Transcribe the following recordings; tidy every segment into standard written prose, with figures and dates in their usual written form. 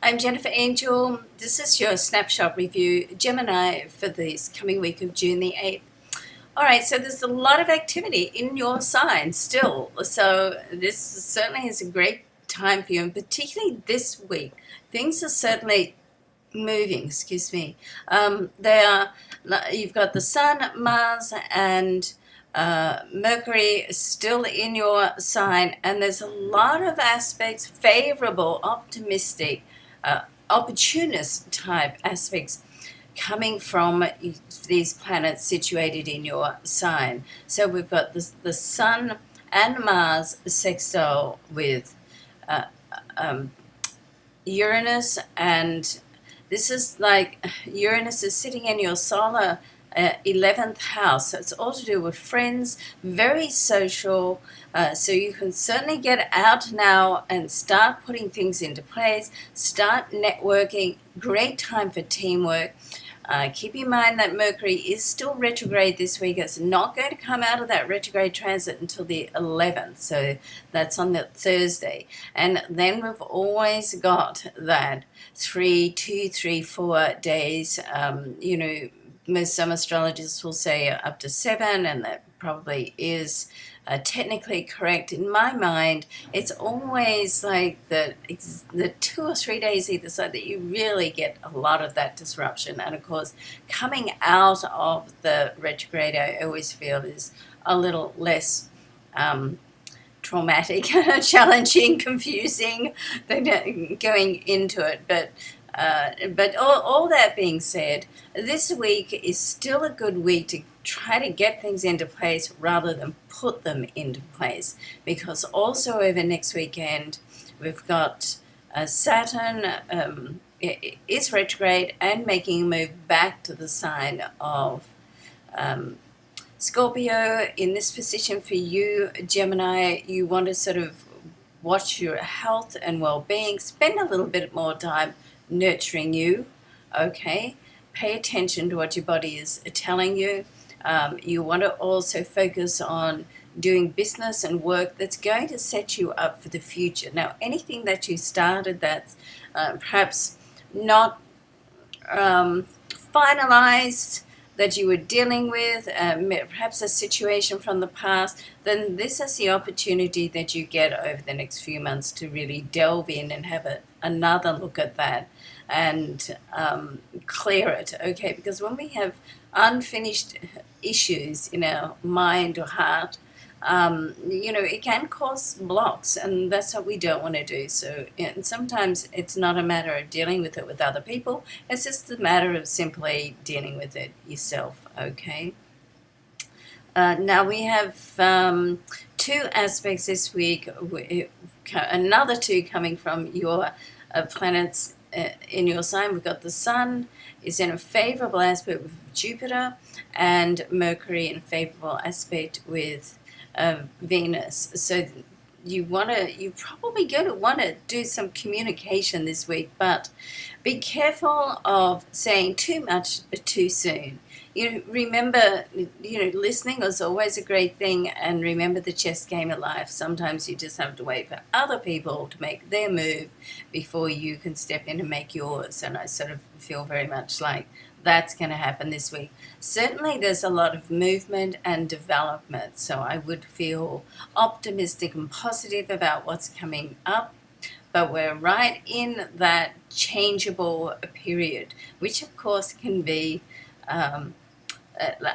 I'm Jennifer Angel. This is your snapshot review, Gemini, for this coming week of June the 8th. All right, so there's a lot of activity in your sign still. So this certainly is a great time for you, and particularly this week. Things are certainly moving, excuse me. You've got the Sun, Mars, and Mercury still in your sign, and there's a lot of aspects, favorable, optimistic, opportunist type aspects coming from these planets situated in your sign. So we've got the Sun and Mars sextile with Uranus, and this is like Uranus is sitting in your solar 11th house, so it's all to do with friends, very social, so you can certainly get out now and start putting things into place, start networking, great time for teamwork. Keep in mind that Mercury is still retrograde this week. It's not going to come out of that retrograde transit until the 11th, so that's on the Thursday. And then we've always got that 2, 3, 4 days, some astrologers will say up to 7, and that probably is technically correct. In my mind, it's always like the 2 or 3 days either side that you really get a lot of that disruption. And of course, coming out of the retrograde, I always feel is a little less traumatic, challenging, confusing than going into it. But all that being said, this week is still a good week to try to get things into place rather than put them into place, because also over next weekend we've got Saturn is retrograde and making a move back to the sign of Scorpio. In this position for you, Gemini, you want to sort of watch your health and well-being, spend a little bit more time nurturing you, okay? Pay attention to what your body is telling you. You want to also focus on doing business and work that's going to set you up for the future. Now, anything that you started that's perhaps not finalized, that you were dealing with, perhaps a situation from the past, then this is the opportunity that you get over the next few months to really delve in and have another look at that and clear it, okay? Because when we have unfinished issues in our mind or heart, it can cause blocks, and that's what we don't want to do. So, and sometimes it's not a matter of dealing with it with other people, it's just a matter of simply dealing with it yourself, okay? Now we have 2 aspects this week, another 2 coming from your planets in your sign. We've got the Sun is in a favorable aspect with Jupiter, and Mercury in a favorable aspect with Venus. So you're probably going to want to do some communication this week, but be careful of saying too much too soon. Remember, listening is always a great thing, and remember the chess game of life. Sometimes you just have to wait for other people to make their move before you can step in and make yours, and I sort of feel very much like that's going to happen this week. Certainly there's a lot of movement and development, so I would feel optimistic and positive about what's coming up, but we're right in that changeable period, which of course can be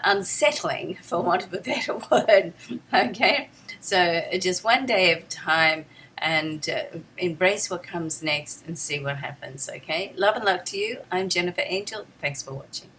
unsettling, for want of a better word, okay? So just one day at a time, and embrace what comes next and see what happens, okay? Love and luck to you. I'm Jennifer Angel. Thanks for watching.